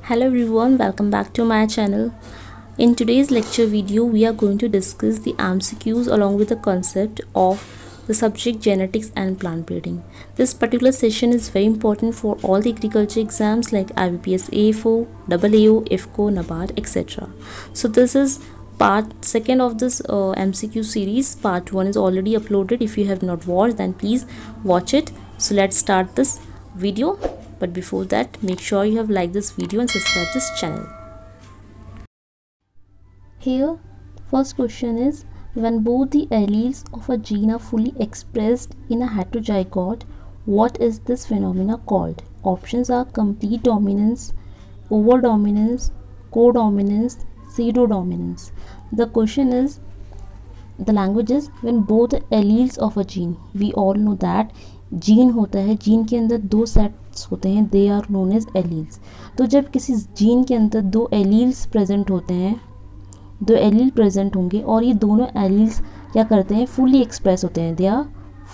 Hello everyone, welcome back to my channel. In today's lecture video, we are going to discuss the MCQs along with the concept of the subject genetics and plant breeding. This particular session is very important for all the agriculture exams like IBPS A4, AAO, IFCO, NABARD, etc. So this is part second of this MCQ series. Part 1 is already uploaded. If you have not watched, then please watch it. So let's start this video. But before that, make sure you have liked this video and subscribe this channel. Here, first question is, when both the alleles of a gene are fully expressed in a heterozygote, what is this phenomena called? Options are complete dominance, overdominance, codominance, pseudodominance. The question is, the language is when both alleles of a gene, we all know that gene होता है, gene के अंदर दो sets होते हैं, they are known as alleles. तो जब किसी जीन के अंदर दो एलील्स प्रेजेंट होते हैं, दो एलील प्रेजेंट होंगे और ये दोनों एलील्स क्या करते हैं, फुली एक्सप्रेस होते हैं, they are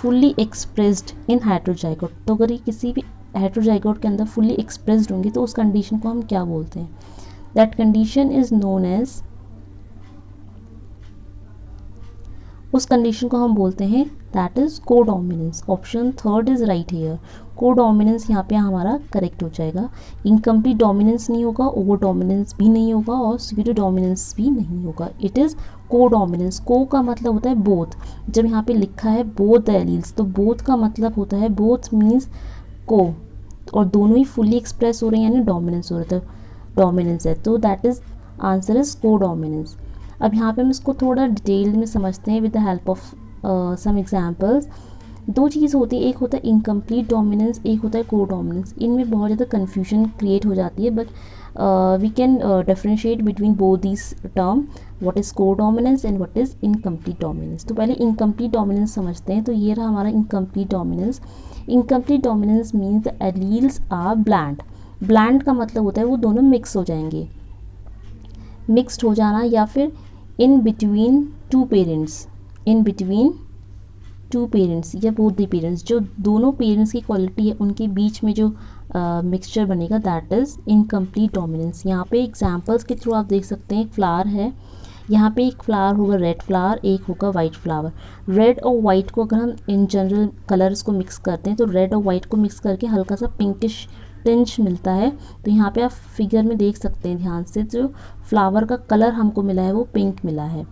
fully expressed in heterozygote. तो अगर ये किसी भी हेट्रोजाइगोट के अंदर फुली एक्सप्रेस्ड होंगे तो उस कंडीशन को हम क्या बोलते हैं? That condition is known as, उस कंडीशन को हम बोलते हैं that is codominance. Option third is right here. Codominance यहाँ पे हमारा करेक्ट हो जाएगा. इनकम्प्लीट डोमिनेंस नहीं होगा, ओवर डोमिनेंस भी नहीं होगा और स्यूडो डोमिनेंस भी नहीं होगा. It is codominance. को का मतलब होता है बोथ. जब यहाँ पे लिखा है बोथ द एलील्स, तो बोथ का मतलब होता है, बोथ मीन्स को, और दोनों ही फुली एक्सप्रेस हो रहे हैं यानी डोमिनेंस हो रहा है, डोमिनेंस है. तो that is answer is codominance. अब यहाँ पे हम इसको थोड़ा डिटेल में समझते हैं with the help of some examples. दो चीज़ होती है, एक होता है इनकम्प्लीट डोमिनेंस, एक होता है कोडोमिनेंस. इनमें बहुत ज़्यादा कन्फ्यूजन क्रिएट हो जाती है, but we can differentiate between both this term, what is codominance and what is incomplete dominance. तो पहले इनकम्प्लीट डोमिनेंस समझते हैं. तो ये रहा हमारा incomplete dominance. Incomplete dominance means the alleles are blend. Blend का मतलब होता है वो दोनों मिक्स हो जाएंगे, मिक्सड हो जाना, या फिर in between two parents, in between two parents या बोथ द पेरेंट्स. जो दोनों पेरेंट्स की क्वालिटी है उनके बीच में जो मिक्सचर बनेगा दैट इज़ इनकम्प्लीट डोमिनेंस. यहाँ पे एग्जांपल्स के थ्रू आप देख सकते हैं. एक फ्लावर है, यहाँ पे एक फ्लावर होगा रेड फ्लावर, एक होगा वाइट फ्लावर. रेड और वाइट को अगर हम इन जनरल कलर्स को मिक्स करते हैं तो रेड और वाइट को मिक्स करके हल्का सा पिंकिश टिंच मिलता है. तो यहाँ पे आप फिगर में देख सकते हैं ध्यान से, जो फ्लावर का कलर हमको मिला है वो पिंक मिला है.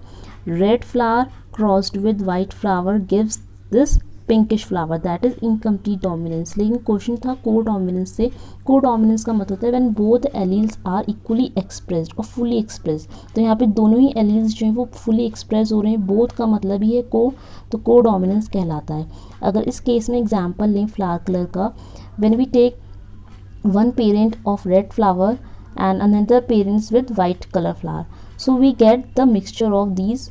Red flower crossed with white flower gives this pinkish flower, that is incomplete dominance. लेकिन क्वेश्चन था कोडोमिनेंस से. कोडोमिनेंस का मतलब होता है when both alleles are equally expressed और फुली एक्सप्रेस्ड. तो यहाँ पे दोनों ही एलील्स जो हैं वो फुली एक्सप्रेस हो रहे हैं. बोथ का मतलब ही है को, तो कोडोमिनेंस कहलाता है. अगर इस केस में एग्जाम्पल लें फ्लावर कलर का, when we take one parent of red flower and another parents with white color flower, so we get the mixture of these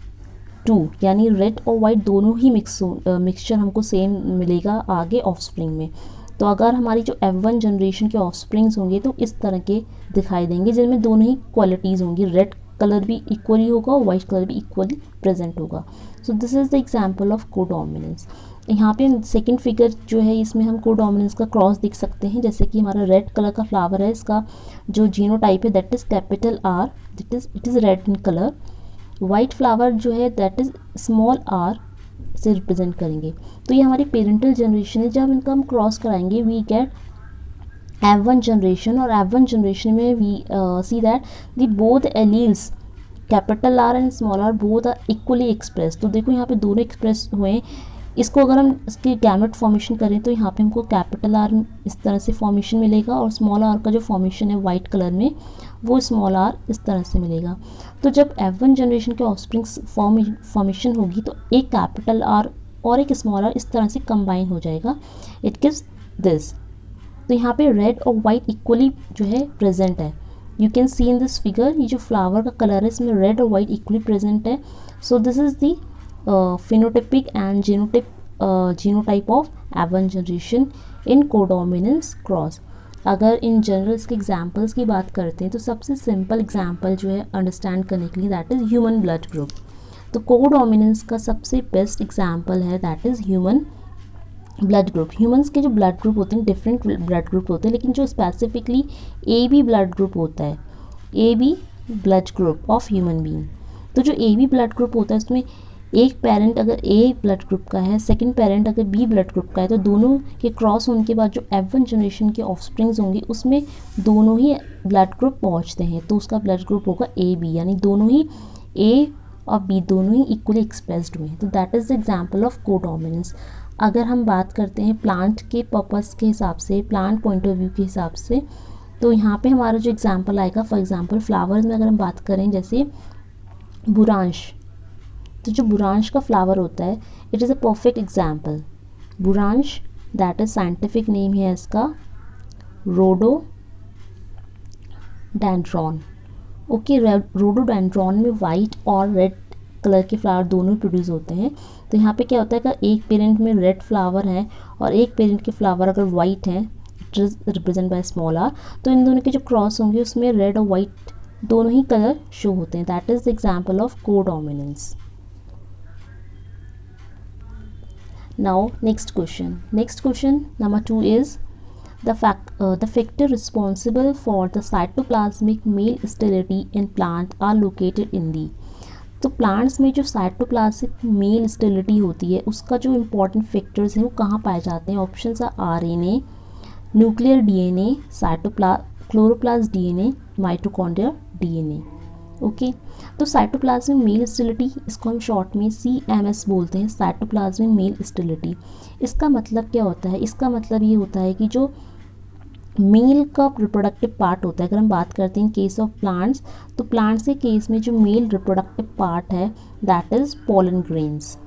two, यानी रेड और वाइट दोनों ही मिक्सचर हमको सेम मिलेगा आगे offspring में. तो अगर हमारी जो F1 जनरेशन के ऑफस्प्रिंग्स होंगे तो इस तरह के दिखाई देंगे, जिनमें दोनों ही क्वालिटीज़ होंगी. रेड कलर भी इक्वली होगा और वाइट कलर भी इक्वली प्रेजेंट होगा. So this is the example of codominance. यहाँ पे सेकंड फिगर जो है इसमें हम कोडोमिनेंस का क्रॉस देख सकते हैं. जैसे कि हमारा रेड कलर का फ्लावर है, इसका जो जीनोटाइप है that is capital R, it is red in colour. White flower जो है दैट इज़ स्मॉल आर से रिप्रेजेंट करेंगे. तो ये हमारी पेरेंटल जनरेशन है. जब इनका हम क्रॉस कराएंगे वी गेट F1 जनरेशन, और F1 जनरेशन में we see that the both alleles capital R and small R both are equally express. तो देखो यहाँ पे दोनों एक्सप्रेस हुए हैं. इसको अगर हम इसकी गैमेट फॉर्मेशन करें तो यहाँ पे हमको कैपिटल आर इस तरह से फॉर्मेशन मिलेगा और स्मॉल आर का जो फॉर्मेशन है वाइट कलर में वो स्मॉल आर इस तरह से मिलेगा. तो जब F1 जनरेशन के ऑफस्प्रिंग्स फॉर्मेशन होगी तो एक कैपिटल आर और एक स्मॉल आर इस तरह से कंबाइन हो जाएगा. It gives this. तो यहाँ पे रेड और वाइट इक्वली जो है प्रेजेंट है. You can see in this figure, ये जो फ्लावर का कलर है इसमें रेड और वाइट इक्वली प्रेजेंट है. So this is the phenotypic and genotype of F1 generation in codominance cross. अगर इन जनरल इसके एग्जाम्पल्स की बात करते हैं तो सबसे सिंपल एग्जाम्पल जो है अंडरस्टैंड करने के लिए that is human blood group. तो कोडोमिनेंस का सबसे बेस्ट एग्जाम्पल है that is human blood group, humans के जो ब्लड ग्रुप होते हैं डिफरेंट ब्लड ग्रुप होते हैं, लेकिन जो specifically A B blood group होता है, A B blood group of human being, तो जो ए बी ब्लड ग्रुप होता है उसमें एक पेरेंट अगर ए ब्लड ग्रुप का है, सेकंड पेरेंट अगर बी ब्लड ग्रुप का है, तो दोनों के क्रॉस होने के बाद जो F1 जनरेशन के ऑफस्प्रिंग्स होंगे उसमें दोनों ही ब्लड ग्रुप पहुंचते हैं, तो उसका ब्लड ग्रुप होगा ए बी, यानी दोनों ही ए और बी दोनों ही इक्वली एक्सप्रेस्ड हुए हैं, तो that is the example of codominance. अगर हम बात करते हैं प्लांट के पर्पस के हिसाब से, प्लांट पॉइंट ऑफ व्यू के हिसाब से, तो यहाँ पे हमारा जो एग्जाम्पल आएगा, फॉर एग्जाम्पल फ्लावर्स में अगर हम बात करें जैसे बुरांश, तो जो बुरांश का फ्लावर होता है it is a perfect example. बुरांश दैट इज साइंटिफिक नेम है इसका रोडोडेंड्रॉन। ओके, रोडोडेंड्रॉन में वाइट और रेड कलर के फ्लावर दोनों प्रोड्यूस होते हैं। तो यहाँ पे क्या होता है कि एक पेरेंट में रेड फ्लावर है और एक पेरेंट के फ्लावर अगर वाइट हैं, it is represent by small R, तो इन दोनों के जो क्रॉस होंगे उसमें रेड और वाइट दोनों ही कलर शो होते हैं। That is the example of codominance. Now next question number 2 is the factor responsible for the cytoplasmic male sterility in plant are located in the, तो प्लांट्स में जो cytoplasmic male sterility होती है उसका जो important factors हैं वो कहाँ पाए जाते हैं? Options are RNA, nuclear DNA, chloroplast DNA, mitochondria DNA. Okay, तो साइटोप्लाज्मिक मेल स्टेरिलिटी, इसको हम शॉर्ट में CMS बोलते हैं, साइटोप्लाज्मिक मेल स्टेरिलिटी। इसका मतलब क्या होता है? इसका मतलब ये होता है कि जो मेल का रिप्रोडक्टिव पार्ट होता है, अगर हम बात करते हैं केस ऑफ प्लांट्स, तो प्लांट्स के केस में जो मेल रिप्रोडक्टिव पार्ट है दैट इज पोलन ग्रेन्स,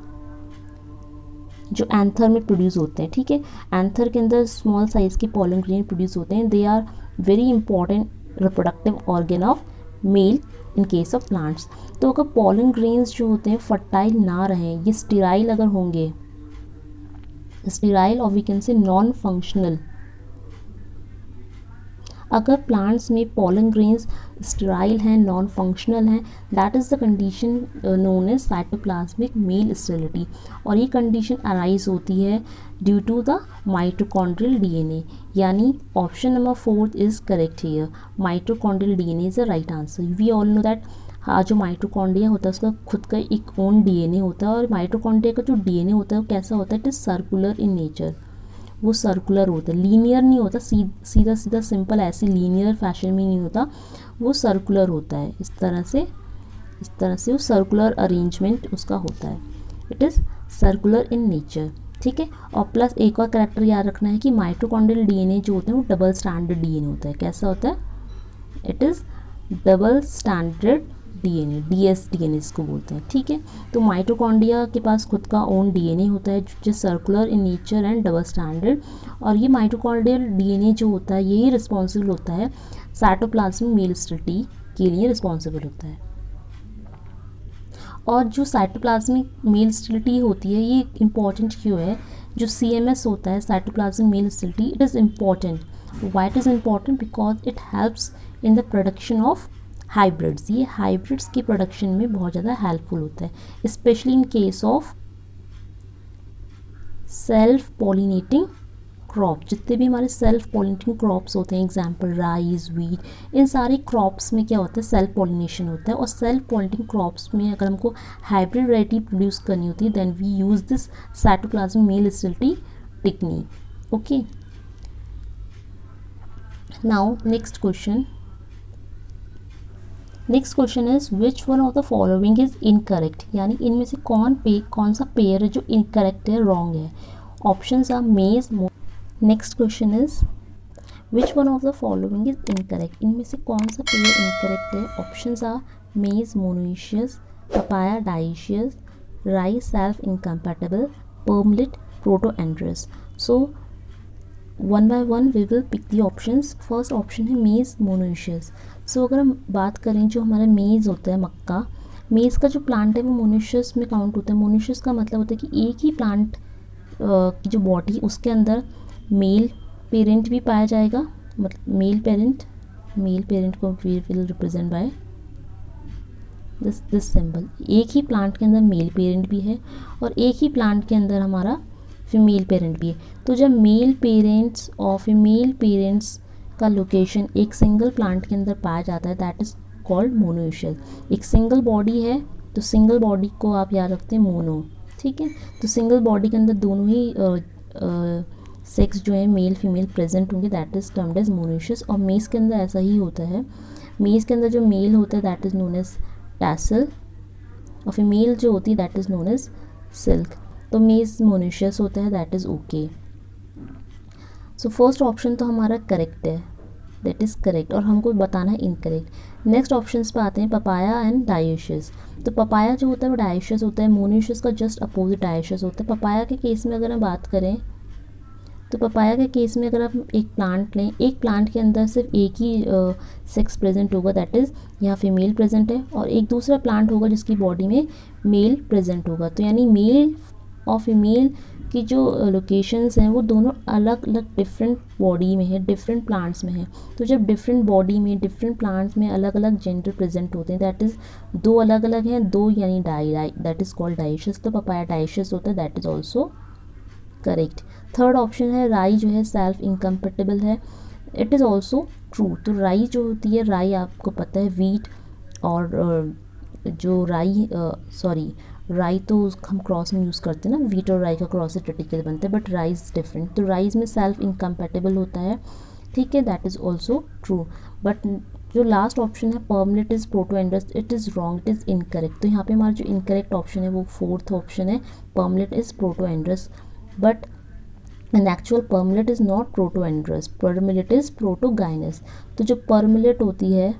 जो एंथर में प्रोड्यूस होते हैं। ठीक है, एंथर के अंदर स्मॉल साइज के पोलन ग्रेन प्रोड्यूस होते हैं। They are very important reproductive organ of male in case of plants. तो अगर पोलन ग्रेन्स जो होते हैं फर्टाइल ना रहें, ये स्टेराइल अगर होंगे, स्टेराइल और we can say non functional, अगर प्लांट्स में पोलन ग्रेन्स स्टेराइल हैं, नॉन फंक्शनल हैं, that is the condition known as cytoplasmic male sterility. और ये कंडीशन अराइज होती है due to the mitochondrial DNA, यानी option number 4 is correct here. Mitochondrial DNA is the right answer. We all know that हाँ, जो mitochondria होता है उसका खुद का एक ओन डीएनए होता है, और माइटोकॉन्ड्रिया का जो डीएनए होता है वो कैसा होता है? It is circular in nature, वो सर्कुलर होता है, लीनियर नहीं होता, सीधा सीधा सिंपल ऐसे लीनियर फैशन में नहीं होता, वो सर्कुलर होता है। इस तरह से वो सर्कुलर अरेंजमेंट उसका होता है, it is circular in nature. ठीक है, और प्लस एक और कैरेक्टर याद रखना है कि माइटोकॉन्ड्रियल डीएनए जो होते हैं वो डबल स्टैंडर्ड डीएनए होता है। कैसा होता है? It is double standard DNA, dsDNA इसको बोलते हैं। ठीक है, तो माइटोकॉन्ड्रिया के पास खुद का ओन डीएनए होता है जो circular in nature and double standard, और ये माइटोकॉन्ड्रियल डीएनए जो होता है यही रिस्पॉन्सिबल होता है साइटोप्लाज्मिक मेल स्टेरिलिटी के लिए रिस्पॉन्सिबल होता है। और जो साइटोप्लाज्मिक मेल स्टेरिलिटी होती है ये इम्पॉर्टेंट क्यों है? जो CMS होता है cytoplasmic male sterility, it is important. Why it is important? Because it helps in the production of hybrids. ये हाइब्रिड्स की प्रोडक्शन में बहुत ज़्यादा हेल्पफुल होता है, specially in case of self pollinating crop. जितने भी हमारे सेल्फ पॉलिनेटिंग क्रॉप्स होते हैं, एग्जांपल राइस, वीट, इन सारे क्रॉप्स में क्या होता है? सेल्फ पॉलिनेशन होता है। और सेल्फ पॉलिनेटिंग क्रॉप्स में अगर हमको हाइब्रिड वैरायटी प्रोड्यूस करनी होती है then we use this cytoplasmic male sterility technique. Okay, now next question is which one of the following is incorrect, यानी इनमें से कौन सा पेयर है जो इनकरेक्ट है, रॉन्ग है? Options are maize. Next question is which one of the following is incorrect, इनमें से कौन सा पेयर इनकरेक्ट है? Options are maize monoecious, papaya dioecious, rice self incompatible, pearl millet protandrous. So one by one we will pick the options. First option है maize monoecious. सो अगर हम बात करें जो हमारा मेज़ होता है, मक्का, मेज़ का जो प्लांट है वो मोनोइशियस में काउंट होता है। मोनोइशियस का मतलब होता है कि एक ही प्लांट की जो बॉडी उसके अंदर मेल पेरेंट भी पाया जाएगा, मतलब मेल पेरेंट को we will represent by this symbol. एक ही प्लांट के अंदर मेल पेरेंट भी है और एक ही प्लांट के अंदर हमारा फीमेल पेरेंट भी है। तो जब मेल पेरेंट्स और फीमेल पेरेंट्स का लोकेशन एक सिंगल प्लांट के अंदर पाया जाता है दैट इज़ कॉल्ड मोनोइशियल। एक सिंगल बॉडी है तो सिंगल बॉडी को आप याद रखते हैं मोनो, ठीक है। तो सिंगल बॉडी के अंदर दोनों ही सेक्स जो है मेल फीमेल प्रेजेंट होंगे that is termed as monoecious. और मेज के अंदर ऐसा ही होता है, मेज के अंदर जो मेल होता है that is known as tassel और फीमेल जो होती है that is known as silk. तो मेज मोनोइशियस होता है that is okay. So first option तो हमारा करेक्ट है, दैट इज़ करेक्ट, और हमको बताना है इनकरेक्ट। नेक्स्ट ऑप्शन पे आते हैं, पपाया एंड डायोशियस। तो पपाया जो होता है वो डायोशियस होता है, मोनोइशियस का जस्ट अपोजिट डायोशियस होता है। पपाया के केस में अगर हम बात करें तो पपाया के केस में अगर आप एक प्लांट लें, एक प्लांट के अंदर सिर्फ एक ही सेक्स प्रेजेंट होगा दैट इज़ यहाँ फीमेल प्रेजेंट है, और एक दूसरा प्लांट होगा जिसकी बॉडी में मेल प्रेजेंट होगा। तो यानी मेल और फीमेल की जो लोकेशंस हैं वो दोनों अलग अलग डिफरेंट बॉडी में है, डिफरेंट प्लांट्स में है। तो जब डिफरेंट बॉडी में डिफरेंट प्लांट्स में अलग अलग जेंडर प्रेजेंट होते हैं दैट इज़ दो अलग अलग हैं, दो यानी di that is called dioecious. तो पपाया डायोशियस होता है that is also correct. Third option है राई जो है सेल्फ इनकम्पेटिबल है, इट इज़ ऑल्सो ट्रू। तो राई जो होती है, राई आपको पता है वीट और जो राई राई तो हम क्रॉस में यूज़ करते हैं ना, वीट और राई का क्रॉस से टिटिकल बनता है, बट राइस डिफरेंट। तो राइस में सेल्फ इनकम्पेटिबल होता है, ठीक है, that is also true. But जो लास्ट ऑप्शन है pearl millet is protandrous, it is wrong, it is incorrect. तो यहाँ पे हमारा जो इनकरेक्ट ऑप्शन है वो फोर्थ ऑप्शन है, pearl millet is protandrous. But and actual pearl millet is not protandrous, pearl millet is protogynous. तो जो पर्मलेट होती है,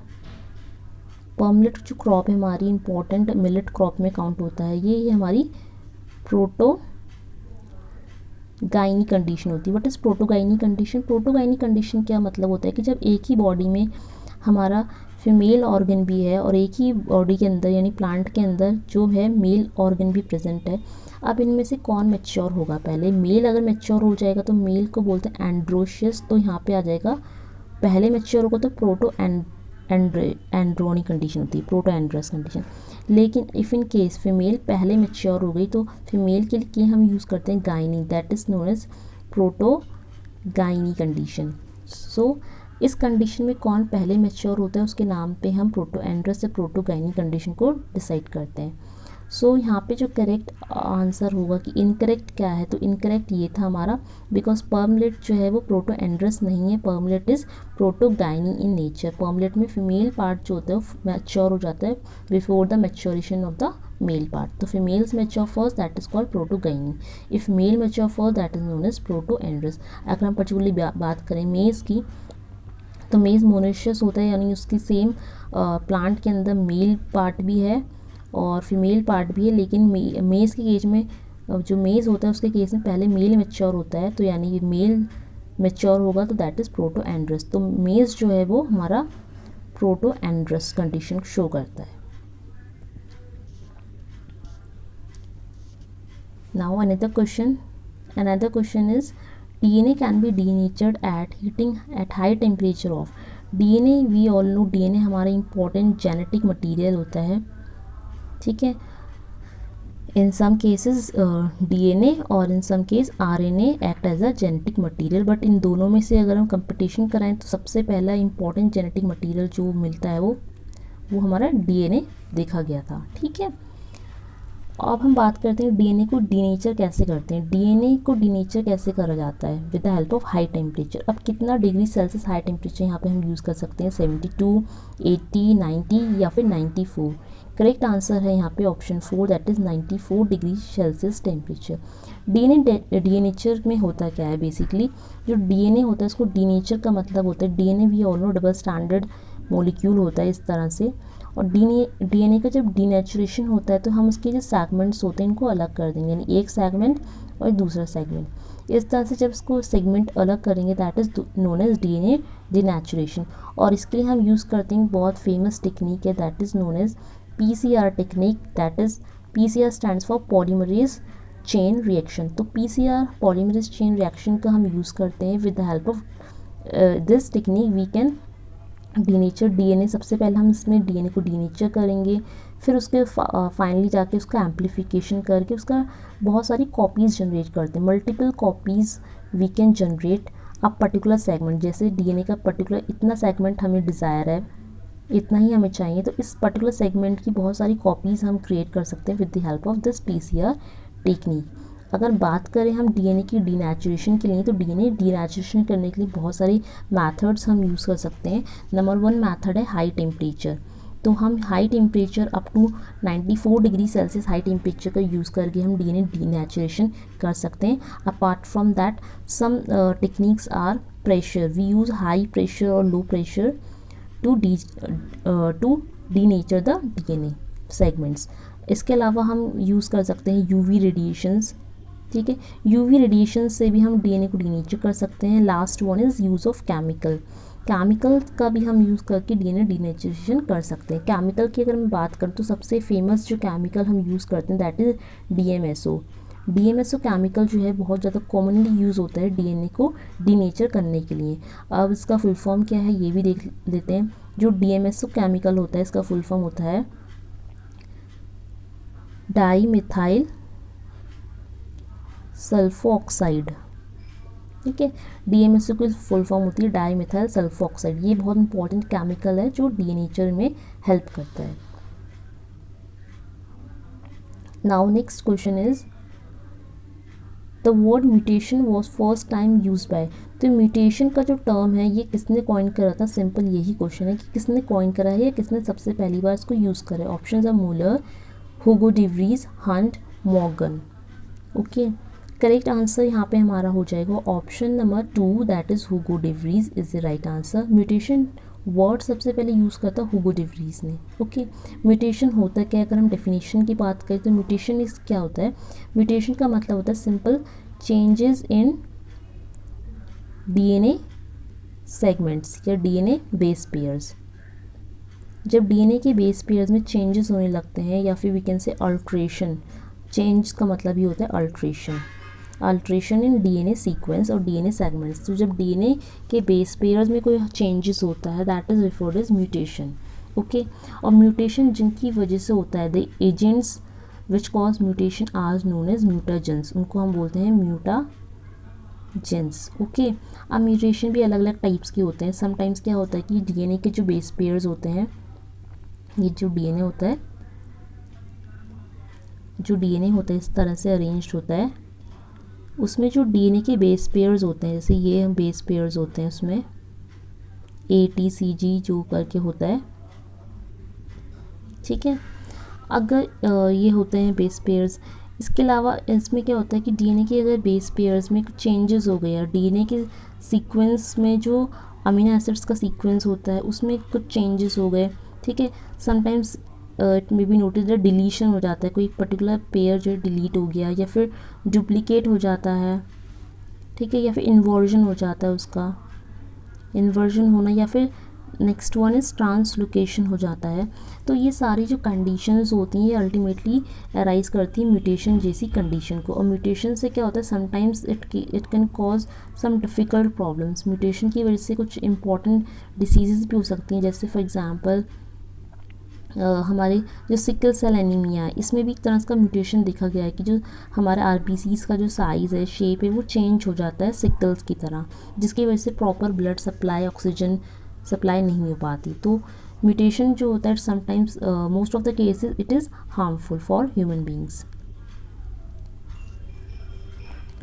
पर्मलेट जो क्रॉप है हमारी इंपॉर्टेंट मिलेट क्रॉप में काउंट होता है, ये हमारी प्रोटोगाइनी कंडीशन होती है। What is protogyny condition? Protogyny condition क्या मतलब होता है कि जब एक ही बॉडी में हमारा फीमेल ऑर्गन भी है और एक ही बॉडी के अंदर यानी प्लांट के अंदर जो है मेल ऑर्गन भी प्रेजेंट है। अब इनमें से कौन मैच्योर होगा पहले? मेल अगर मैच्योर हो जाएगा तो मेल को बोलते हैं एंड्रोशियस, तो यहाँ पे आ जाएगा पहले मैच्योर होगा तो प्रोटो एंड्रोनी कंडीशन होती है, प्रोटो एंड्रस कंडीशन। लेकिन इफ़ इन केस फीमेल पहले मैच्योर हो गई तो फीमेल के लिए हम यूज़ करते हैं गाइनी, that is known as protogyny condition. So इस कंडीशन में कौन पहले मैच्योर होता है उसके नाम पे हम प्रोटो एंड्रस से प्रोटो गाइनी कंडीशन को डिसाइड करते हैं। सो यहाँ पे जो करेक्ट आंसर होगा कि इनकरेक्ट क्या है, तो इनकरेक्ट ये था हमारा, बिकॉज पर्मलेट जो है वो प्रोटो एंड्रस नहीं है, pearl millet is protogyny in nature. पर्मलेट में फीमेल पार्ट जो होता है वो मैच्योर हो जाता है before the maturation of the male part. तो females mature first that is called protogyny, if male mature first that is known as protandrous. अगर हम पर्टिकुलरली बात करें मेज की, तो मेज मोनोइशियस होता है, यानी उसकी सेम प्लांट के अंदर मेल पार्ट भी है और फीमेल पार्ट भी है, लेकिन मेज़ के केस में जो मेज़ होता है उसके केस में पहले मेल मैच्योर होता है, तो यानी मेल मैच्योर होगा तो दैट इज़ प्रोटो एंड्रस। तो मेज़ जो है वो हमारा प्रोटो एंड्रस कंडीशन शो करता है। Now another question is DNA can be denatured at heating at high temperature of। DNA we all know, DNA हमारा इंपॉर्टेंट जेनेटिक मटीरियल होता है, ठीक है। इन सम केसेस DNA और in some case RNA act as a genetic material, but इन दोनों में से अगर हम कंपटीशन कराएं तो सबसे पहला इंपॉर्टेंट जेनेटिक मटीरियल जो मिलता है वो हमारा DNA देखा गया था, ठीक है। अब हम बात करते हैं DNA को डीनेचर कैसे करते हैं। DNA को डीनेचर कैसे करा जाता है? With the help of high temperature. अब कितना डिग्री सेल्सियस हाई टेम्परेचर यहाँ पे हम यूज़ कर सकते हैं? 72, 80, 90 या फिर 94। करेक्ट आंसर है यहाँ पे option 4 that is 94 degree Celsius temperature. Denature में होता क्या है? बेसिकली जो DNA होता है उसको डीनेचर का मतलब होता है, DNA we all know double standard molecule होता है इस तरह से, और DNA का जब डीनेचुरेशन होता है तो हम उसके जो सेगमेंट्स होते हैं इनको अलग कर देंगे, यानी एक सेगमेंट और दूसरा सेगमेंट। इस तरह से जब इसको सेगमेंट अलग करेंगे that is known as DNA denaturation. और इसके लिए हम यूज़ करते हैं बहुत फेमस टेक्निक है that is known as PCR technique, that is PCR stands for polymerase chain reaction. तो PCR पॉलीमरेज चेन रिएक्शन का हम यूज़ करते हैं। With the help of this technique we can denature DNA, सबसे पहले हम इसमें डीएनए को डीनेचर करेंगे, फिर उसके फाइनली जाके उसका एम्प्लीफिकेशन करके उसका बहुत सारी कॉपीज़ जनरेट करते हैं। Multiple copies we can generate a particular segment. जैसे डीएनए का पर्टिकुलर इतना सेगमेंट हमें डिज़ायर है, इतना ही हमें चाहिए, तो इस पर्टिकुलर सेगमेंट की बहुत सारी कॉपीज़ हम क्रिएट कर सकते हैं with the help of this PCR technique. अगर बात करें हम डीएनए की डीनेचुरेशन के लिए, तो डीएनए डीनेचुरेशन करने के लिए बहुत सारे मेथड्स हम यूज़ कर सकते हैं। नंबर 1 मेथड है हाई टेम्परेचर। तो हम high temperature up to 94 degree celsius high temperature का यूज़ करके हम डीएनए डीनेचुरेशन कर सकते हैं। Apart from that some techniques are pressure, we use high pressure और low pressure to denature the DNA segments. इसके अलावा हम यूज़ कर सकते हैं यूवी रेडिएशंस। ठीक है, यूवी रेडिएशन से भी हम डीएनए को डीनेचर कर सकते हैं। Last one is use of chemical. Chemical का भी हम यूज़ करके डीएनए डीनेचुरेशन कर सकते हैं। केमिकल की अगर मैं बात करूँ तो सबसे फेमस जो केमिकल हम यूज़ करते हैं that is DMSO. DMSO chemical जो है बहुत ज़्यादा कॉमनली यूज़ होता है डीएनए को डीनेचर करने के लिए। अब इसका फुल फॉर्म क्या है ये भी देख लेते हैं। जो डीएमएसओ केमिकल होता है इसका फुल फॉर्म होता है डाई मिथाइल सल्फो ऑक्साइड। ठीक है, डीएमएसओ की फुल फॉर्म होती है डाई मिथाइल सल्फो ऑक्साइड। ये बहुत इंपॉर्टेंट केमिकल है जो डीनेचर में हेल्प करता है। Now next question is the word mutation was first time use by. तो म्यूटेशन का जो टर्म है ये किसने कॉइन करा था? सिंपल यही क्वेश्चन है कि किसने कॉइन करा है या किसने सबसे पहली बार इसको यूज़ करा है। Option are Muller, Hugo de Vries, Hunt, Morgan. Okay, correct answer यहाँ पे हमारा हो जाएगा option number 2 that is Hugo de Vries is the right answer. Mutation word सबसे पहले यूज़ करता हुगो डिवरीज ने। ओके, म्यूटेशन होता क्या है? अगर हम डेफिनेशन की बात करें तो म्यूटेशन इस क्या होता है? म्यूटेशन का मतलब होता है simple changes in DNA segments या डीएनए बेस पेयर्स। जब डीएनए के बेस पेयर्स में चेंजेस होने लगते हैं या फिर we can say alteration, change का मतलब ही होता है alteration, alteration in DNA sequence और डीएनए सेगमेंट्स। तो जब डीएनए के बेस पेयर्स में कोई चेंजेस होता है that is referred as mutation. Okay, और म्यूटेशन जिनकी वजह से होता है the agents which cause mutation are known as mutagens, उनको हम बोलते हैं म्यूटाजेंस। ओके, अब म्यूटेशन भी अलग अलग टाइप्स के होते हैं। समटाइम्स क्या होता है कि डीएनए के जो बेस पेयर्स होते हैं, ये जो डीएनए होता है, जो डीएनए होता है इस तरह से अरेंज्ड होता है, उसमें जो डीएनए के बेस पेयर्स होते हैं, जैसे ये हम बेस पेयर्स होते हैं उसमें ATCG जो करके होता है। ठीक है, अगर ये होते हैं बेस पेयर्स। इसके अलावा इसमें क्या होता है कि डीएनए के अगर बेस पेयर्स में कुछ चेंजेस हो गए, डीएनए के सीक्वेंस में जो अमीनो एसिड्स का सीक्वेंस होता है उसमें कुछ चेंजेस हो गए। ठीक है, sometimes it may be notice that deletion हो जाता है, कोई पर्टिकुलर पेयर जो है डिलीट हो गया या फिर डुप्लीकेट हो जाता है। ठीक है, या फिर इन्वर्जन हो जाता है, उसका इन्वर्जन होना, या फिर नेक्स्ट वन इज़ ट्रांसलोकेशन हो जाता है। तो ये सारी जो कंडीशंस होती हैं ये अल्टीमेटली अराइज करती है म्यूटेशन जैसी कंडीशन को। और म्यूटेशन से क्या होता है, sometimes it can cause some difficult problems. Mutation की वजह से कुछ इंपॉर्टेंट डिसीज़ भी हो सकती हैं, जैसे फॉर एग्जांपल हमारे जो सिकल सेल एनीमिया है, इसमें भी एक तरह का म्यूटेशन देखा गया है कि जो हमारा RBCs का जो साइज़ है, शेप है, वो चेंज हो जाता है सिकल्स की तरह, जिसकी वजह से proper blood supply, oxygen supply नहीं हो पाती। तो म्यूटेशन जो होता है sometimes most of the cases it is harmful for human beings.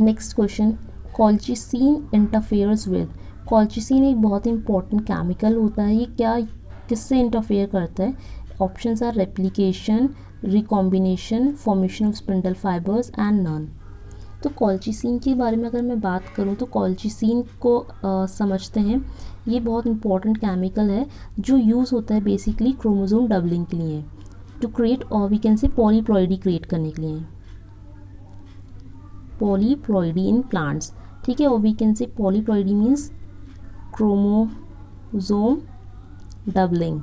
Next question, colchicine interferes with. Colchicine एक बहुत ही इंपॉर्टेंट केमिकल होता है, ये क्या किससे इंटरफेयर करता है? Options are replication, recombination, formation of spindle fibres and none. तो कॉल्चिसिन के बारे में अगर मैं बात करूं तो कॉल्चिसिन को समझते हैं, ये बहुत इंपॉर्टेंट केमिकल है जो यूज़ होता है बेसिकली क्रोमोसोम डबलिंग के लिए, टू क्रिएट और we can say polyploidy create करने के लिए, पॉलीप्लॉइडी इन प्लांट्स। ठीक है, और we can say polyploidy means chromosome doubling.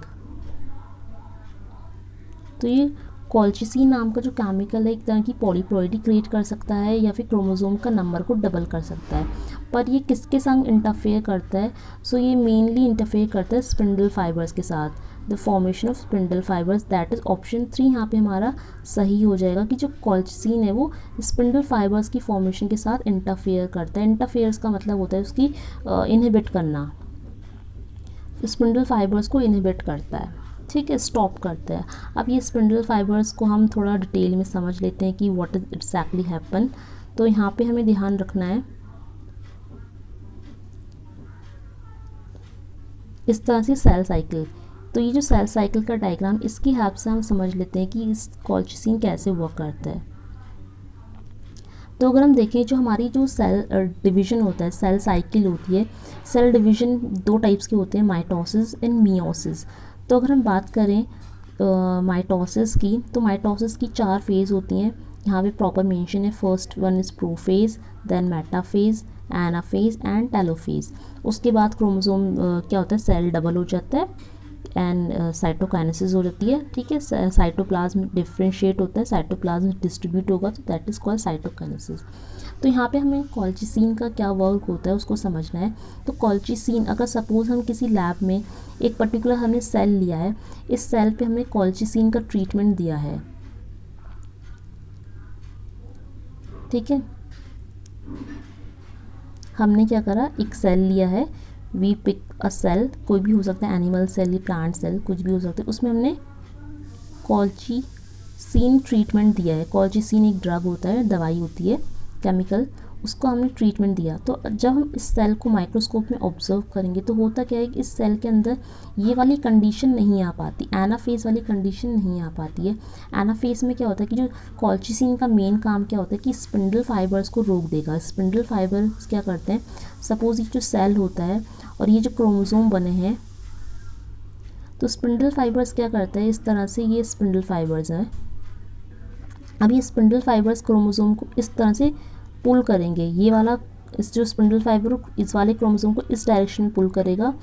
तो ये कॉल्चिसिन नाम का जो केमिकल है एक तरह की पॉलीप्लॉइडी क्रिएट कर सकता है या फिर क्रोमोसोम का नंबर को डबल कर सकता है। पर ये किसके संग इंटरफेयर करता है? सो ये मेनली इंटरफेयर करता है स्पिंडल फाइबर्स के साथ, the formation of spindle fibres, that is option 3 यहाँ पे हमारा सही हो जाएगा कि जो कॉल्चिसिन है वो स्पिंडल फाइबर्स की फॉर्मेशन के साथ इंटरफेयर करता है। इंटरफेयर्स का मतलब होता है उसकी इनहिबिट करना, स्पिंडल फाइबर्स को इनहिबिट करता है, ठीक है, स्टॉप करता है। अब ये स्पिंडल फाइबर्स को हम थोड़ा डिटेल में समझ लेते हैं कि व्हाट इज एग्जैक्टली हैपन। तो यहाँ पे हमें ध्यान रखना है इस तरह से सेल साइकिल। तो ये जो सेल साइकिल का डायग्राम, इसकी हेल्प से हम समझ लेते हैं कि इस कॉल्चिसिन कैसे वर्क करता है। तो अगर हम देखें जो हमारी जो सेल डिवीज़न होता है, सेल साइकिल होती है, सेल डिवीज़न 2 टाइप्स के होते हैं, माइटोसिस एंड मियोसिस। तो अगर हम बात करें माइटोसिस की, तो माइटोसिस की 4 फेज़ होती हैं, यहाँ पे प्रॉपर मेंशन है। First one is prophase, then metaphase, anaphase and telophase. उसके बाद क्रोमोसोम क्या होता है, सेल डबल हो जाता है एंड साइटोकाइनेसिस हो जाती है, ठीक है। साइटोप्लाज्म डिफ्रेंशिएट होता है, साइटोप्लाज्म डिस्ट्रीब्यूट होगा, तो दैट इज़ कॉल्ड साइटोकाइनेसिस। तो यहाँ पे हमें कॉल्चिसिन का क्या वर्क होता है उसको समझना है। तो कॉल्चिसिन, अगर सपोज़ हम किसी लैब में एक पर्टिकुलर हमने सेल लिया है, इस सेल पे हमने कॉल्चिसिन का ट्रीटमेंट दिया है, ठीक है। हमने क्या करा, एक सेल लिया है, वी पिक अ सेल, कोई भी हो सकता है, एनिमल सेल या प्लांट सेल, कुछ भी हो सकता है, उसमें हमने कॉल्चिसिन ट्रीटमेंट दिया है। कॉल्चिसिन एक ड्रग होता है, दवाई होती है, केमिकल, उसको हमने ट्रीटमेंट दिया। तो जब हम इस सेल को माइक्रोस्कोप में ऑब्जर्व करेंगे तो होता क्या है कि इस सेल के अंदर ये वाली कंडीशन नहीं आ पाती, एनाफेज वाली कंडीशन नहीं आ पाती है। एनाफेज में क्या होता है कि जो कॉल्चिसिन का मेन काम क्या होता है कि स्पिंडल फाइबर्स को रोक देगा। स्पिंडल फाइबर्स क्या करते हैं, सपोज ये जो सेल होता है और ये जो क्रोमोसोम बने हैं, तो स्पिंडल फाइबर्स क्या करता है, इस तरह से ये स्पिंडल फाइबर्स हैं। अब ये स्पिंडल फाइबर्स क्रोमोसोम को इस तरह से पुल करेंगे, ये वाला इस जो स्पिंडल फाइबर इस वाले क्रोमोसोम को इस डायरेक्शन में पुल करेगा,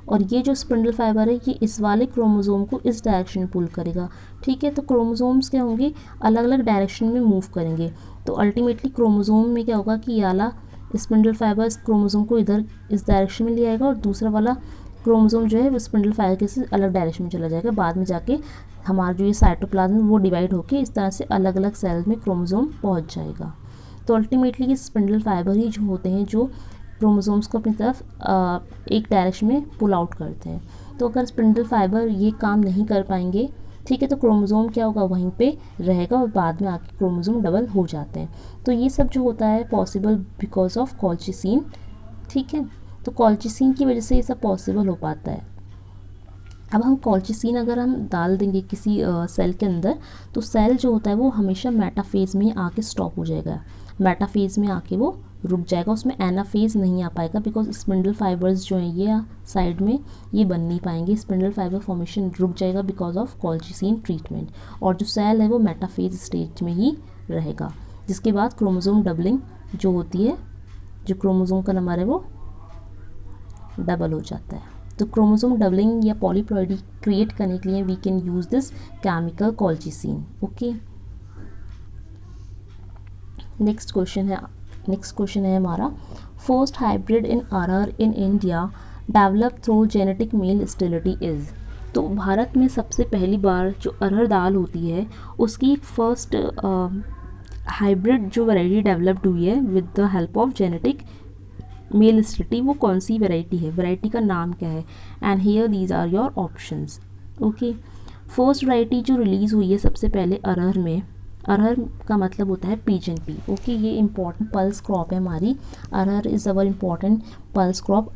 और ये जो स्पिंडल फाइबर है ये इस वाले क्रोमोसोम को इस डायरेक्शन में पुल करेगा, ठीक है। तो क्रोमोसोम्स क्या होंगे, अलग अलग डायरेक्शन में मूव करेंगे। तो अल्टीमेटली क्रोमोसोम में क्या होगा कि ये वाला स्पिंडल फाइबर इस क्रोमोसोम को इधर इस डायरेक्शन में ले आएगा, और दूसरा वाला क्रोमोसोम जो है वो स्पिंडल फाइबर के से अलग डायरेक्शन में चला जाएगा। बाद में जाके हमारा जो ये साइटोप्लाज्म वो डिवाइड होकर इस तरह से अलग अलग सेल में क्रोमोसोम पहुंच जाएगा। तो अल्टीमेटली ये स्पिंडल फाइबर ही जो होते हैं जो क्रोमोसोम्स को अपनी तरफ एक डायरेक्शन में पुल आउट करते हैं। तो अगर स्पिंडल फाइबर ये काम नहीं कर पाएंगे, ठीक है, तो क्रोमोसोम क्या होगा, वहीं पे रहेगा और बाद में आके क्रोमोसोम डबल हो जाते हैं। तो ये सब जो होता है पॉसिबल बिकॉज ऑफ कॉल्चिसिन, ठीक है। तो कॉल्चिसिन की वजह से ये सब पॉसिबल हो पाता है। अब हम कॉल्चिसिन अगर हम डाल देंगे किसी सेल के अंदर, तो सेल जो होता है वो हमेशा मेटाफेज में आके स्टॉप हो जाएगा, मेटाफेज में आके वो रुक जाएगा, उसमें एनाफेज नहीं आ पाएगा, बिकॉज स्पिंडल फाइबर्स जो हैं ये साइड में ये बन नहीं पाएंगे, स्पिंडल फाइबर फॉर्मेशन रुक जाएगा बिकॉज ऑफ कॉल्चिसिन ट्रीटमेंट, और जो सेल है वो मेटाफेज स्टेज में ही रहेगा। जिसके बाद क्रोमोसोम डबलिंग जो होती है, जो क्रोमोसोम का नंबर है वो डबल हो जाता है। तो क्रोमोसोम डबलिंग या पॉलीप्लॉइडी क्रिएट करने के लिए we can use this chemical colchicine, okay. Next question है हमारा, first hybrid in arhar in India develop through genetic male sterility is. तो भारत में सबसे पहली बार जो अरहर दाल होती है उसकी फर्स्ट हाइब्रिड जो वैरायटी डेवलप्ड हुई है with the help of genetic male sterility, वो कौन सी वैरायटी है, वैरायटी का नाम क्या है, and here these are your options, okay. First variety जो रिलीज़ हुई है सबसे पहले अरहर में, अरहर का मतलब होता है पीजन पी, ओके। ये इम्पॉर्टेंट पल्स क्रॉप है हमारी, अरहर is our important pulse crop,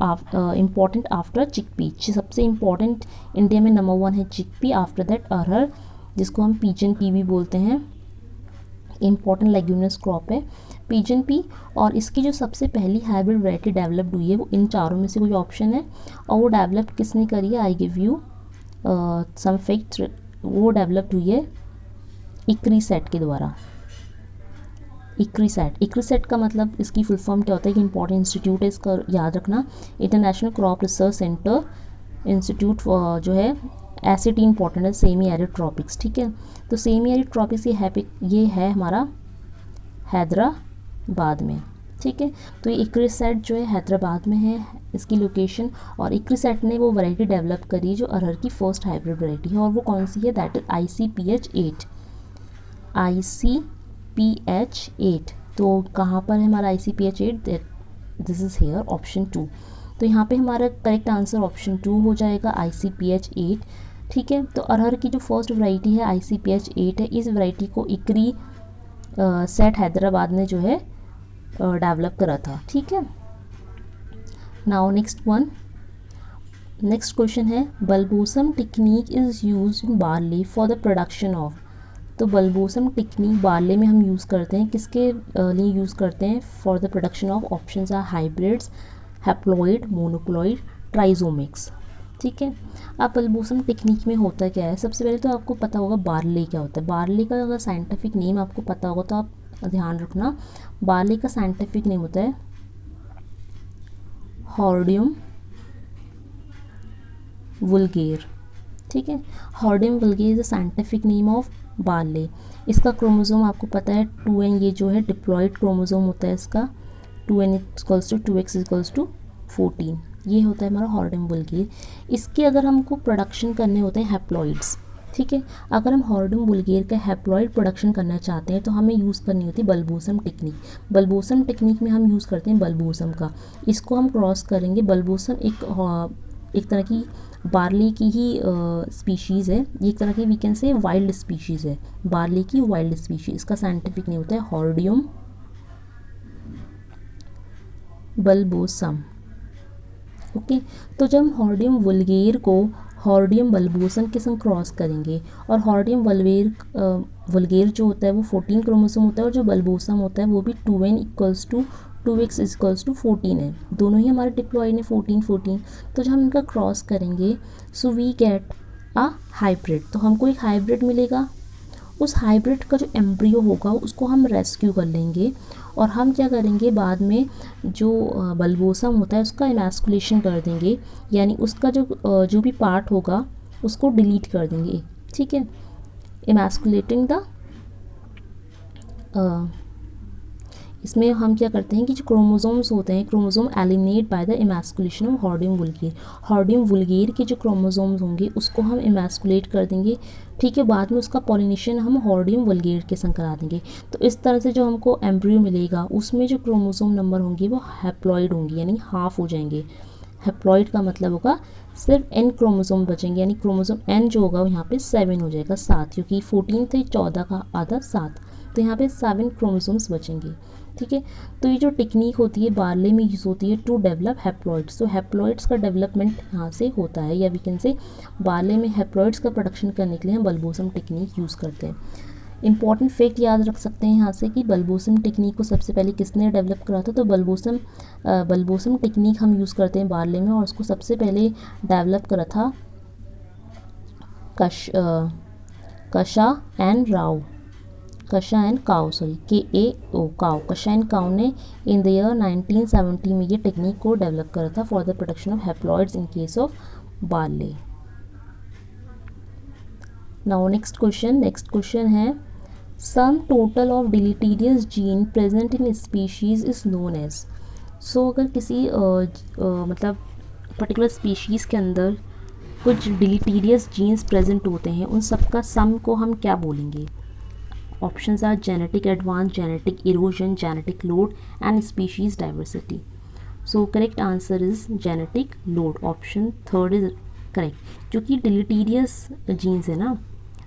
important after chickpea. सबसे इम्पॉर्टेंट इंडिया में नंबर 1 है चिकपी, आफ्टर दैट अरहर, जिसको हम पीजन पी भी बोलते हैं, इम्पॉर्टेंट लेग्यूमिनस क्रॉप है पीजन पी। और इसकी जो सबसे पहली हाइब्रिड वैरायटी डेवलप्ड हुई है वो इन चारों में से कोई ऑप्शन है, और वो डेवलप किसने करी है, I give you some fact, वो डेवलप्ड हुई है इक्रीसेट के द्वारा। इक्रीसेट का मतलब इसकी फुल फॉर्म क्या होता है कि इंपॉर्टेंट इंस्टीट्यूट है, इसका याद रखना, international crop research centre institute जो है एसिड इंपॉर्टेंट है सेमी एरिड ट्रॉपिक्स, ठीक है। तो सेमी एरिड ट्रॉपिक्स ये है हमारा हैदराबाद में, ठीक है। तो ये इक्रिसेट जो है हैदराबाद में है इसकी लोकेशन, और इक्रिसेट ने वो वैरायटी डेवलप करी जो अरहर की फर्स्ट हाइब्रिड वैरायटी है, और वो कौन सी है, दैट इज ICPH8। ICPH8 तो कहाँ पर है हमारा ICPH8, this is here option 2। तो यहाँ पे हमारा करेक्ट आंसर ऑप्शन 2 हो जाएगा, ICPH8। ठीक है। तो अरहर की जो फर्स्ट वैरायटी है ICPH8 है, इस वैरायटी को इक्री सेट हैदराबाद ने जो है डेवलप करा था। ठीक है। नाउ नेक्स्ट क्वेश्चन है, bulbosum technique is use in barley for the production of. तो बल्बोसम टेक्निक बार्ले में हम यूज़ करते हैं, किसके लिए यूज़ करते हैं, for the production of options are hybrids, haploid, monoploid, trisomics. ठीक है। अब बल्बोसम टेक्निक में होता क्या है, सबसे पहले तो आपको पता होगा बार्ले क्या होता है। बार्ले का अगर साइंटिफिक नेम आपको पता होगा तो आप ध्यान रखना, बार्ले का साइंटिफिक नेम होता है हॉर्डियम वुल्गेर। ठीक है। Hordeum vulgare is the scientific name of barley. इसका क्रोमोसोम आपको पता है 2n, ये जो है डिप्लॉइड क्रोमोसोम होता है इसका, 2n = 2x = 14, ये होता है हमारा हॉर्डियम वुल्गेर। इसके अगर हमको प्रोडक्शन करने होते हैं हैप्लॉइड्स। ठीक है। अगर हम हॉर्डियम वुल्गेर का हैप्लॉइड प्रोडक्शन करना चाहते हैं तो हमें यूज़ करनी होती है बल्बोसम टेक्निक। बल्बोसम टेक्निक में हम यूज़ करते हैं बल्बोसम का, इसको हम क्रॉस करेंगे। बल्बोसम एक तरह की बार्ली की ही स्पीशीज़ है, ये एक तरह की we can say wild species है, बार्ली की वाइल्ड स्पीशीज़। इसका साइंटिफिक नेम होता है हॉर्डियम बल्बोसम। ओके। तो जब हम हॉर्डियम वुल्गेर को हॉर्डियम बल्बोसम के संग क्रॉस करेंगे, और हॉर्डियम वुल्गेर जो होता है वो 14 क्रोमोसोम होता है, और जो बल्बोसम होता है वो भी 2n = 2x = 14 है, दोनों ही हमारे डिप्लॉइड हैं 14। तो जब हम इनका क्रॉस करेंगे so we get a hybrid, तो हमको एक हाइब्रिड मिलेगा। उस हाइब्रिड का जो एम्ब्रियो होगा उसको हम रेस्क्यू कर लेंगे, और हम क्या करेंगे बाद में जो बल्बोसम होता है उसका इमैस्कुलेशन कर देंगे, यानी उसका जो भी पार्ट होगा उसको डिलीट कर देंगे। ठीक है। इमैस्कुलेटिंग द इसमें हम क्या करते हैं कि जो क्रोमोसोम्स होते हैं, chromosome eliminate by the emasculation of Hordeum vulgare. Hordeum vulgare के जो क्रोमोसोम्स होंगे उसको हम इमैस्कुलेट कर देंगे। ठीक है। बाद में उसका पॉलिनेशन हम हॉर्डियम वुल्गेर के संग करा देंगे। तो इस तरह से जो हमको एम्ब्रियो मिलेगा उसमें जो क्रोमोसोम नंबर होंगे वो हैप्लॉइड होंगी, यानी हाफ हो जाएंगे। हैप्लॉइड का मतलब होगा सिर्फ n क्रोमोसोम बचेंगे, यानी क्रोमोसोम n जो होगा यहाँ पे 7 हो जाएगा, 7, क्योंकि 14 थे, 14 का आधा 7, तो यहाँ पे 7 क्रोमोसोम्स बचेंगे। ठीक है। तो ये जो टेक्निक होती है बार्ले में यूज़ होती है टू डेवलप हैप्लॉइड्स। तो हैप्लॉइड्स का डेवलपमेंट यहाँ से होता है, या वी कैन से बार्ले में हैप्लॉइड्स का प्रोडक्शन करने के लिए हम बल्बोसम टेक्निक यूज़ करते हैं। इंपॉर्टेंट फैक्ट याद रख सकते हैं यहाँ से कि बल्बोसम टेक्निक को सबसे पहले किसने डेवलप करा था, तो बल्बोसम टेक्निक हम यूज़ करते हैं बार्ले में, और उसको सबसे पहले डेवलप करा था कशा एंड काउ ने इन द ईयर 1970 में ये टेक्निक को डेवलप करा था for the production of haploids in case of barley. Now next question है, sum total of deleterious gene present in species is known as. So अगर किसी मतलब पर्टिकुलर स्पीशीज़ के अंदर कुछ डिलीटीरियस जीन्स प्रेजेंट होते हैं, उन सब का सम को हम क्या बोलेंगे। Options are genetic advance, genetic erosion, genetic load and species diversity. So correct answer is genetic load, option 3 is correct. क्योंकि डिलीटीरियस जीन्स है ना,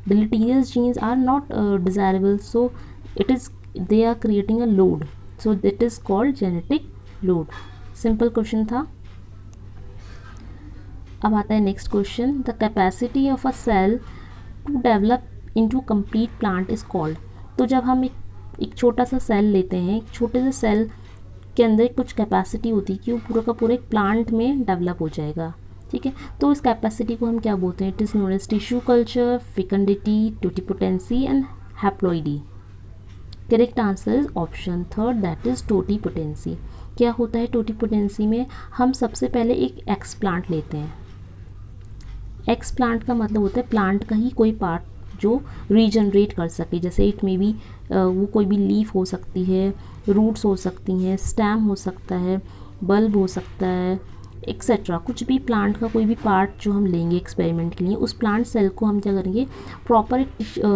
deleterious genes are not desirable, so they are creating a load, so that is called genetic load। Simple question था। अब आता है next question, the capacity of a cell to develop into complete plant is called. तो जब हम एक छोटा सा सेल लेते हैं, एक छोटे से सेल के अंदर कुछ कैपेसिटी होती है कि वो पूरा का पूरा एक प्लांट में डेवलप हो जाएगा। ठीक है। तो इस कैपेसिटी को हम क्या बोलते हैं, it is known as tissue culture, fecundity, totipotency and haploidy. Correct answer is option 3, that is totipotency. क्या होता है टोटिपोटेंसी में, हम सबसे पहले एक एक्स प्लांट लेते हैं। एक्स प्लांट का मतलब होता है प्लांट का ही कोई पार्ट जो रीजनरेट कर सके, जैसे इट में भी वो कोई भी लीफ हो सकती है, रूट्स हो सकती हैं, स्टेम हो सकता है, बल्ब हो सकता है, एक्सेट्रा। कुछ भी प्लांट का कोई भी पार्ट जो हम लेंगे एक्सपेरिमेंट के लिए, उस प्लांट सेल को हम क्या करेंगे, प्रॉपर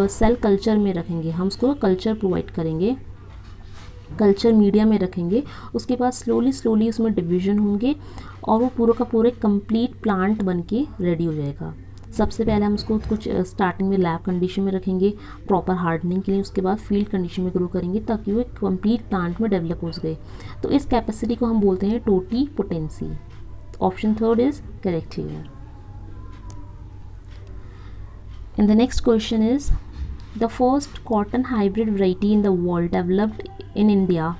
सेल कल्चर में रखेंगे, हम उसको कल्चर प्रोवाइड करेंगे, कल्चर मीडिया में रखेंगे। उसके बाद स्लोली उसमें डिवीजन होंगे और वो पूरा का पूरा कंप्लीट प्लांट बन के रेडी हो जाएगा। सबसे पहले हम उसको कुछ स्टार्टिंग में लैब कंडीशन में रखेंगे प्रॉपर हार्डनिंग के लिए, उसके बाद फील्ड कंडीशन में ग्रो करेंगे ताकि वो एक कंप्लीट प्लांट में डेवलप हो सके। तो इस कैपेसिटी को हम बोलते हैं totipotency. Option third is correct here. And the next question is the first cotton hybrid variety in the world developed in India.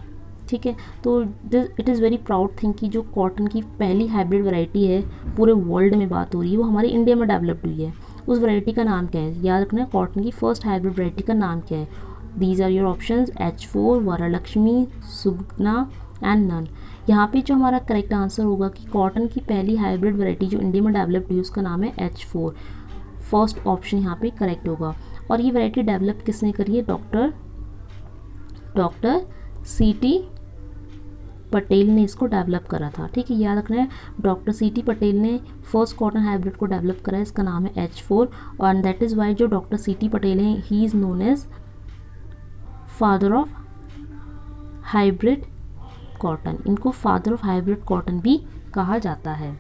ठीक है, तो it is very proud thing कि जो कॉटन की पहली हाइब्रिड वैरायटी है पूरे वर्ल्ड में बात हो रही है, वो हमारे इंडिया में डेवलप्ड हुई है। उस वैरायटी का नाम क्या है, याद रखना है, कॉटन की फर्स्ट हाइब्रिड वैरायटी का नाम क्या है। These are your options H4, Varalakshmi, Sugna and none. यहाँ पे जो हमारा करेक्ट आंसर होगा कि कॉटन की पहली हाइब्रिड वैरायटी जो इंडिया में डेवलप्ड हुई उसका नाम है H4। फर्स्ट ऑप्शन यहाँ पे करेक्ट होगा। और ये वैरायटी डेवलप किसने करी है, डॉक्टर C.T. पटेल ने इसको डेवलप करा था। ठीक है, याद रखना है, डॉक्टर C.T. पटेल ने फर्स्ट कॉटन हाइब्रिड को डेवलप करा है, इसका नाम है H4। और दैट इज़ वाई जो डॉक्टर C.T. पटेल हैं, he is known as father of hybrid cotton. इनको फादर ऑफ हाइब्रिड कॉटन भी कहा जाता है।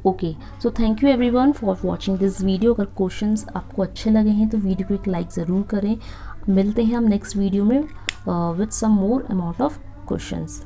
Okay, so thank you everyone for watching this video. अगर क्वेश्चंस आपको अच्छे लगे हैं तो वीडियो को एक लाइक ज़रूर करें। मिलते हैं हम नेक्स्ट वीडियो में with some more amount of questions.